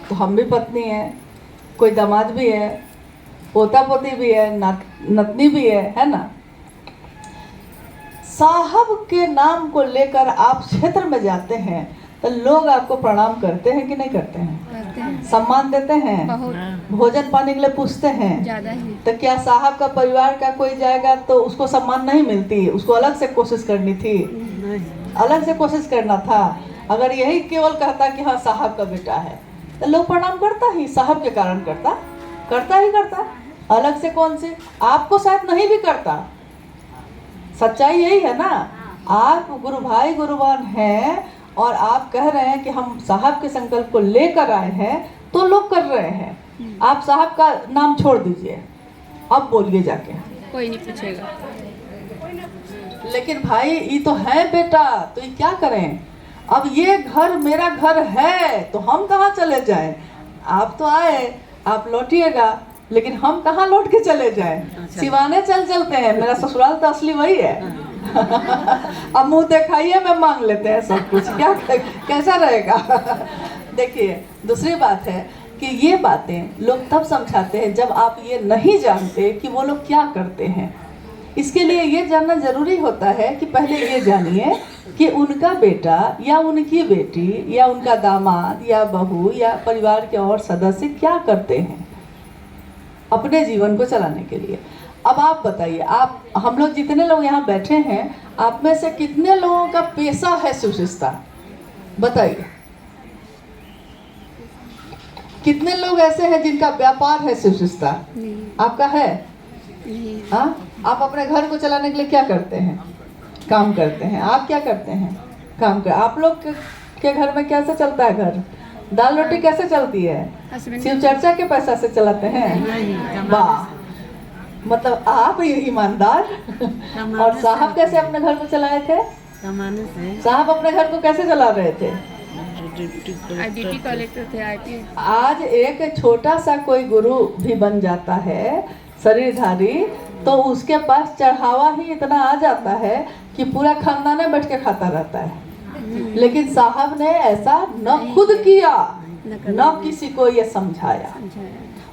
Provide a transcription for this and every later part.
तो हम भी पत्नी हैं, कोई दामाद भी है, पोता पोती भी है, नतनी भी है ना। साहब के नाम को लेकर आप क्षेत्र में जाते हैं तो लोग आपको प्रणाम करते हैं कि नहीं करते हैं? करते हैं, सम्मान देते हैं, बहुत भोजन पानी के लिए पूछते हैं। ज्यादा ही। तो क्या साहब का परिवार का कोई जाएगा तो उसको सम्मान नहीं मिलती? उसको अलग से कोशिश करनी थी, अलग से कोशिश करना था। अगर यही केवल कहता कि हाँ साहब का बेटा है तो लोग प्रणाम करता ही, साहब के कारण करता ही करता। अलग से कौन से? आपको शायद नहीं भी करता। सच्चाई यही है ना। आप गुरु भाई गुरुवान हैं और आप कह रहे हैं कि हम साहब के संकल्प को लेकर आए हैं, तो लोग कर रहे हैं। आप साहब का नाम छोड़ दीजिए, अब बोलिए जाके, कोई नहीं पूछेगा। लेकिन भाई ये तो है बेटा, तो ये क्या करें? अब ये घर मेरा घर है तो हम कहाँ चले जाएं? आप तो आए, आप लौटिएगा, लेकिन हम कहाँ लौट के चले जाएं? सिवाने चलते हैं। मेरा ससुराल तो असली वही है। अब मुंह दिखाइए में मांग लेते हैं सब कुछ, क्या कैसा रहेगा? देखिए, दूसरी बात है कि ये बातें लोग तब समझाते हैं जब आप ये नहीं जानते कि वो लोग क्या करते हैं। इसके लिए ये जानना जरूरी होता है कि पहले ये जानिए कि उनका बेटा या उनकी बेटी या उनका दामाद या बहू या परिवार के और सदस्य क्या करते हैं अपने जीवन को चलाने के लिए। अब आप बताइए, आप हम लोग जितने लोग यहाँ बैठे हैं, आप में से कितने लोगों का पेशा है शिवशिष्टा? बताइए, कितने लोग ऐसे हैं जिनका व्यापार है शिवशिष्टा? आपका है? हाँ, आप अपने घर को चलाने के लिए क्या करते हैं? काम करते हैं। आप क्या करते हैं? काम कर। आप लोग के घर में कैसे चलता है घर? दाल रोटी कैसे चलती है? शिव चर्चा के पैसा से चलाते हैं? वाह, मतलब आप ये ईमानदार। और साहब कैसे अपने घर को चलाए थे? साहब अपने घर को कैसे चला रहे थे? ड्यूटी कलेक्टर थे, आईपी। आज एक छोटा सा कोई गुरु भी बन जाता है शरीरधारी, तो उसके पास चढ़ावा ही इतना आ जाता है कि पूरा खानदान बैठ के खाता रहता है। लेकिन साहब ने ऐसा न खुद किया, न किसी को ये समझाया।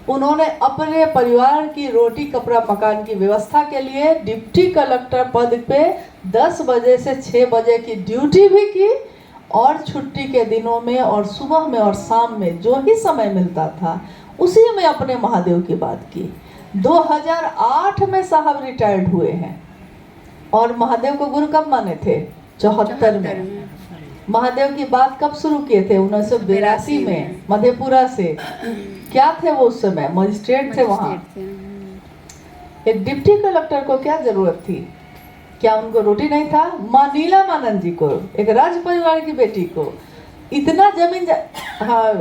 उन्होंने अपने परिवार की रोटी कपड़ा मकान की व्यवस्था के लिए डिप्टी कलेक्टर पद पे 10 बजे से 6 बजे की ड्यूटी भी की, और छुट्टी के दिनों में और सुबह में और शाम में जो ही समय मिलता था उसी में अपने महादेव की बात की। 2008 में साहब रिटायर्ड हुए हैं। और महादेव को गुरु कब माने थे? 74 में। महादेव की बात कब शुरू किए थे? 1982 में मधेपुरा से। क्या थे वो उस समय? मजिस्ट्रेट थे वहाँ। एक डिप्टी कलेक्टर को क्या जरूरत थी? क्या उनको रोटी नहीं था? माँ नीलामानंद जी को, एक राज परिवार की बेटी को इतना जमीन हाँ,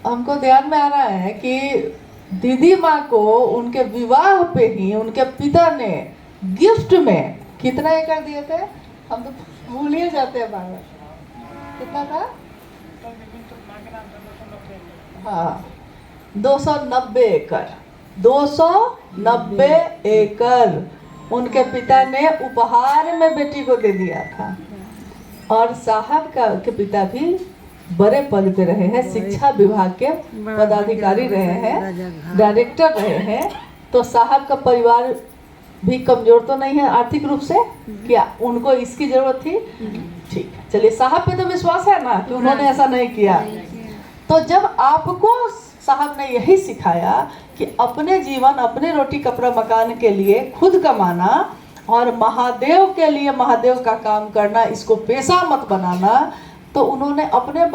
हमको ध्यान में आ रहा है कि दीदी माँ को उनके विवाह पे ही उनके पिता ने गिफ्ट में कितना एकड़ दिए थे? हम तो भूल ही जाते हैं बार बार। कितना था? हाँ, 290 एकड़। 290 एकड़ उनके पिता ने उपहार में बेटी को दे दिया था। और साहब के पिता भी बड़े पद पे रहे हैं, शिक्षा विभाग के पदाधिकारी रहे हैं, डायरेक्टर रहे हैं। तो साहब का परिवार भी कमजोर तो नहीं है आर्थिक रूप से? क्या उनको इसकी जरूरत थी? ठीक है, चलिए, साहब पे तो विश्वास है ना कि उन्होंने ऐसा नहीं किया। तो जब आपको साहब ने यही सिखाया कि अपने जीवन, अपने रोटी कपड़ा मकान के लिए खुद कमाना और महादेव के लिए महादेव का काम करना, इसको पेशा मत बनाना, तो उन्होंने अपने